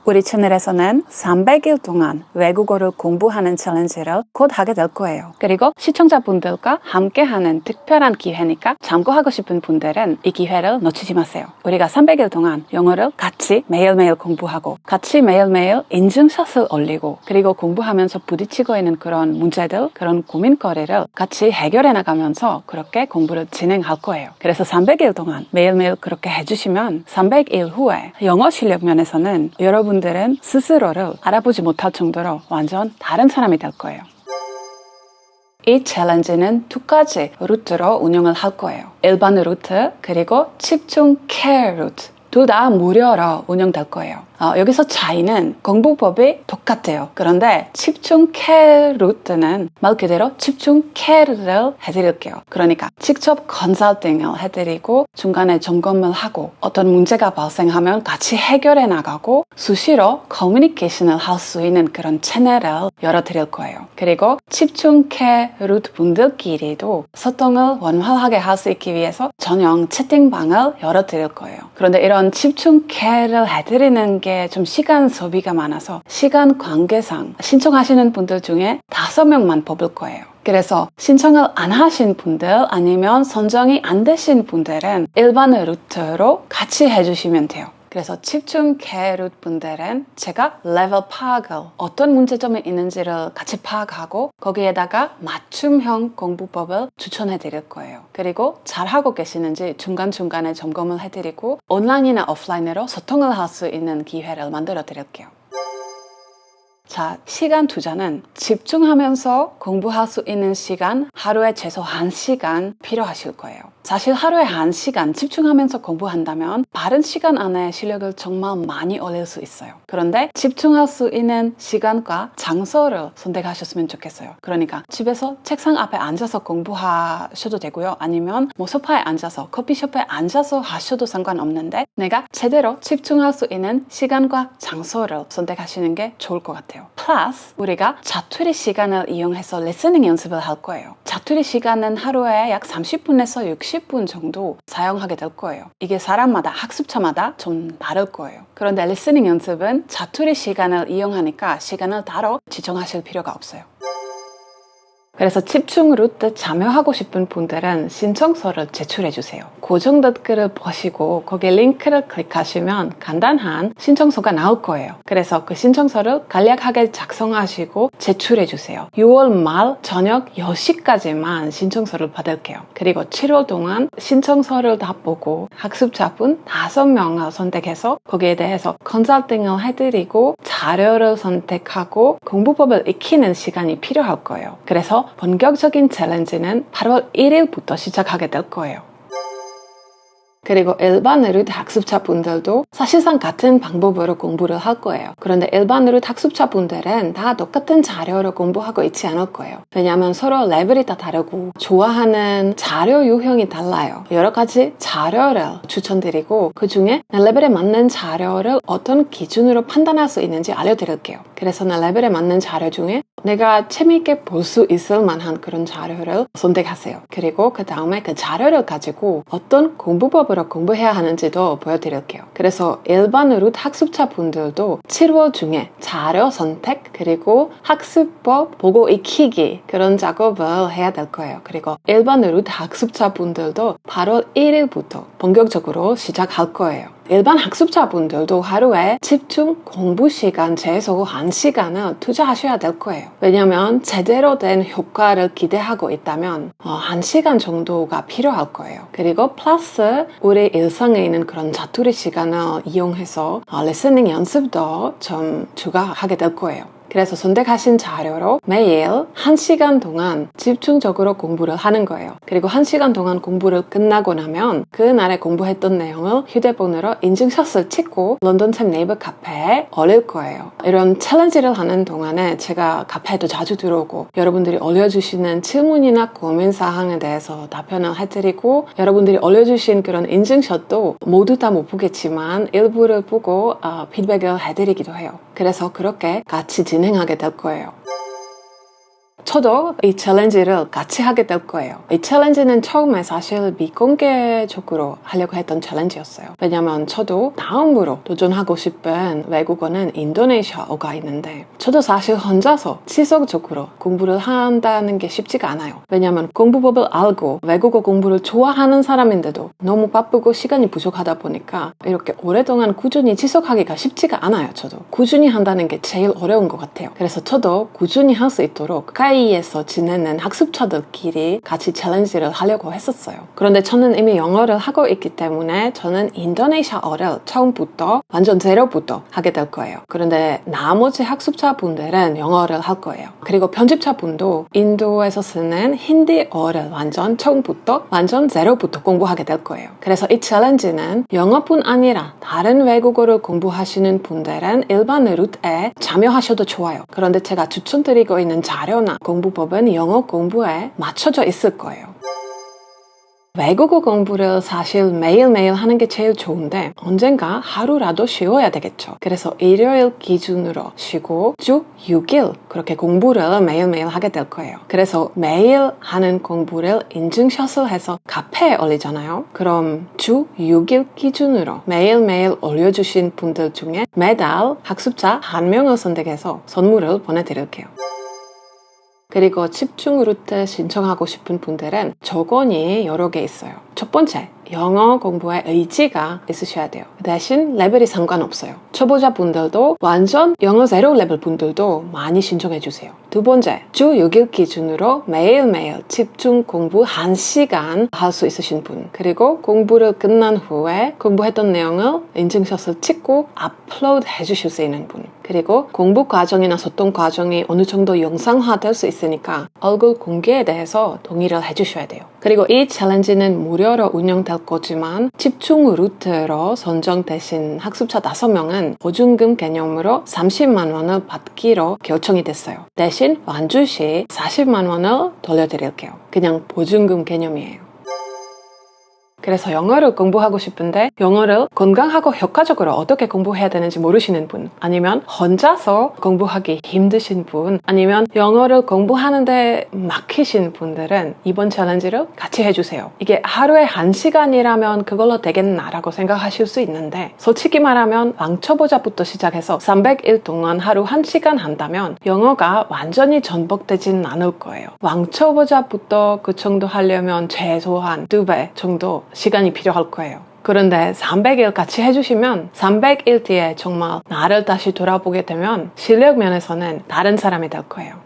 우리 채널에서는 300일 동안 외국어를 공부하는 챌린지를 곧 하게 될 거예요. 그리고 시청자분들과 함께하는 특별한 기회니까 참고하고 싶은 분들은 이 기회를 놓치지 마세요. 우리가 300일 동안 영어를 같이 매일매일 공부하고 같이 매일매일 인증샷을 올리고 그리고 공부하면서 부딪히고 있는 그런 문제들, 그런 고민거리를 같이 해결해 나가면서 그렇게 공부를 진행할 거예요. 그래서 300일 동안 매일매일 그렇게 해주시면 300일 후에 영어 실력 면에서는 여러분들은 스스로를 알아보지 못할 정도로 완전 다른 사람이 될 거예요. 이 챌린지는 두 가지 루트로 운영을 할 거예요. 일반 루트 그리고 집중 care 루트. 둘 다 무료로 운영될 거예요. 여기서 차이는 공부법이 똑같아요. 그런데 집중 care 루트는 말 그대로 집중 care를 해드릴게요. 그러니까 직접 컨설팅을 해드리고 중간에 점검을 하고 어떤 문제가 발생하면 같이 해결해 나가고 수시로 커뮤니케이션을 할 수 있는 그런 채널을 열어드릴 거예요. 그리고 집중 care 루트 분들끼리도 소통을 원활하게 할 수 있기 위해서 전용 채팅방을 열어드릴 거예요. 그런데 이런 집중 care를 해드리는 게 좀 시간 소비가 많아서 시간 관계상 신청하시는 분들 중에 5명만 뽑을 거예요. 그래서 신청을 안 하신 분들 아니면 선정이 안 되신 분들은 일반 루트로 같이 해주시면 돼요. 그래서 집중 care 루트 분들은 제가 레벨 파악을 어떤 문제점이 있는지를 같이 파악하고 거기에다가 맞춤형 공부법을 추천해 드릴 거예요. 그리고 잘하고 계시는지 중간중간에 점검을 해드리고 온라인이나 오프라인으로 소통을 할 수 있는 기회를 만들어 드릴게요. 자, 시간 투자는 집중하면서 공부할 수 있는 시간 하루에 최소 1시간 필요하실 거예요. 사실 하루에 1시간 집중하면서 공부한다면 빠른 시간 안에 실력을 정말 많이 올릴 수 있어요. 그런데 집중할 수 있는 시간과 장소를 선택하셨으면 좋겠어요. 그러니까 집에서 책상 앞에 앉아서 공부하셔도 되고요. 아니면 소파에 앉아서 커피숍에 앉아서 하셔도 상관없는데 내가 제대로 집중할 수 있는 시간과 장소를 선택하시는 게 좋을 것 같아요. 플러스 우리가 자투리 시간을 이용해서 리스닝 연습을 할 거예요. 자투리 시간은 하루에 약 30분에서 60분 정도 사용하게 될 거예요. 이게 사람마다 학습처마다 좀 다를 거예요. 그런데 리스닝 연습은 자투리 시간을 이용하니까 시간을 따로 지정하실 필요가 없어요. 그래서 집중 루트 참여하고 싶은 분들은 신청서를 제출해주세요. 고정 댓글을 보시고 거기에 링크를 클릭하시면 간단한 신청서가 나올 거예요. 그래서 그 신청서를 간략하게 작성하시고 제출해주세요. 6월 말 저녁 10시까지만 신청서를 받을게요. 그리고 7월 동안 신청서를 다 보고 학습자분 5명을 선택해서 거기에 대해서 컨설팅을 해드리고 자료를 선택하고 공부법을 익히는 시간이 필요할 거예요. 그래서 본격적인 챌린지는 8월 1일부터 시작하게 될 거예요. 그리고 일반 루트 학습자분들도 사실상 같은 방법으로 공부를 할 거예요. 그런데 일반 루트 학습자분들은 다 똑같은 자료를 공부하고 있지 않을 거예요. 왜냐하면 서로 레벨이 다 다르고 좋아하는 자료 유형이 달라요. 여러 가지 자료를 추천드리고 그 중에 내 레벨에 맞는 자료를 어떤 기준으로 판단할 수 있는지 알려드릴게요. 그래서 내 레벨에 맞는 자료 중에 내가 재미있게 볼 수 있을 만한 그런 자료를 선택하세요. 그리고 그 다음에 그 자료를 가지고 어떤 공부법으로 공부해야 하는지도 보여드릴게요. 그래서 일반 루트 학습자분들도 7월 중에 자료 선택 그리고 학습법 보고 익히기 그런 작업을 해야 될 거예요. 그리고 일반 루트 학습자분들도 8월 1일부터 본격적으로 시작할 거예요. 일반 학습자분들도 하루에 집중 공부 시간 최소 1시간을 투자하셔야 될 거예요. 왜냐면 제대로 된 효과를 기대하고 있다면 1시간 정도가 필요할 거예요. 그리고 플러스 우리 일상에 있는 그런 자투리 시간을 이용해서 리스닝 연습도 좀 추가하게 될 거예요. 그래서 선택하신 자료로 매일 1시간 동안 집중적으로 공부를 하는 거예요. 그리고 1시간 동안 공부를 끝나고 나면 그날에 공부했던 내용을 휴대폰으로 인증샷을 찍고 런던챔 네이버 카페에 올릴 거예요. 이런 챌린지를 하는 동안에 제가 카페에도 자주 들어오고 여러분들이 올려주시는 질문이나 고민사항에 대해서 답변을 해드리고 여러분들이 올려주신 그런 인증샷도 모두 다 못 보겠지만 일부를 보고 피드백을 해드리기도 해요. 그래서 그렇게 같이 진행하게 될 거예요. 저도 이 챌린지를 같이 하게 될 거예요. 이 챌린지는 처음에 사실 비공개적으로 하려고 했던 챌린지였어요. 왜냐면 저도 다음으로 도전하고 싶은 외국어는 인도네시아어가 있는데 저도 사실 혼자서 지속적으로 공부를 한다는 게 쉽지가 않아요. 왜냐면 공부법을 알고 외국어 공부를 좋아하는 사람인데도 너무 바쁘고 시간이 부족하다 보니까 이렇게 오랫동안 꾸준히 지속하기가 쉽지가 않아요. 저도 꾸준히 한다는 게 제일 어려운 것 같아요. 그래서 저도 꾸준히 할 수 있도록 에서 지내는 학습자들끼리 같이 챌린지를 하려고 했었어요. 그런데 저는 이미 영어를 하고 있기 때문에 저는 인도네시아어를 처음부터 완전 제로부터 하게 될 거예요. 그런데 나머지 학습자분들은 영어를 할 거예요. 그리고 편집자분도 인도에서 쓰는 힌디어를 완전 처음부터 완전 제로부터 공부하게 될 거예요. 그래서 이 챌린지는 영어뿐 아니라 다른 외국어를 공부하시는 분들은 일반 루트에 참여하셔도 좋아요. 그런데 제가 추천드리고 있는 자료나 공부법은 영어 공부에 맞춰져 있을 거예요. 외국어 공부를 사실 매일매일 하는 게 제일 좋은데 언젠가 하루라도 쉬어야 되겠죠. 그래서 일요일 기준으로 쉬고 주 6일 그렇게 공부를 매일매일 하게 될 거예요. 그래서 매일 하는 공부를 인증샷을 해서 카페에 올리잖아요. 그럼 주 6일 기준으로 매일매일 올려주신 분들 중에 매달 학습자 1명을 선택해서 선물을 보내드릴게요. 그리고 집중 루트 신청하고 싶은 분들은 조건이 여러 개 있어요. 첫 번째, 영어 공부에 의지가 있으셔야 돼요. 대신 레벨이 상관없어요. 초보자 분들도 완전 영어 제로 레벨 분들도 많이 신청해 주세요. 두 번째, 주 6일 기준으로 매일매일 집중 공부 1시간 할 수 있으신 분, 그리고 공부를 끝난 후에 공부했던 내용을 인증샷을 찍고 업로드 해주실 수 있는 분, 그리고 공부 과정이나 소통 과정이 어느 정도 영상화 될 수 있으니까 얼굴 공개에 대해서 동의를 해주셔야 돼요. 그리고 이 챌린지는 무료로 운영될 거지만 집중 루트로 선정되신 학습자 5명은 보증금 개념으로 30만 원을 받기로 결정이 됐어요. 대신 완주 시 40만 원을 돌려드릴게요. 그냥 보증금 개념이에요. 그래서 영어를 공부하고 싶은데 영어를 건강하고 효과적으로 어떻게 공부해야 되는지 모르시는 분, 아니면 혼자서 공부하기 힘드신 분, 아니면 영어를 공부하는데 막히신 분들은 이번 챌린지를 같이 해주세요. 이게 하루에 1시간이라면 그걸로 되겠나라고 생각하실 수 있는데 솔직히 말하면 왕초보자부터 시작해서 300일 동안 하루 1시간 한다면 영어가 완전히 전복되진 않을 거예요. 왕초보자부터 그 정도 하려면 최소한 2배 정도 시간이 필요할 거예요. 그런데 300일 같이 해주시면 300일 뒤에 정말 나를 다시 돌아보게 되면 실력 면에서는 다른 사람이 될 거예요.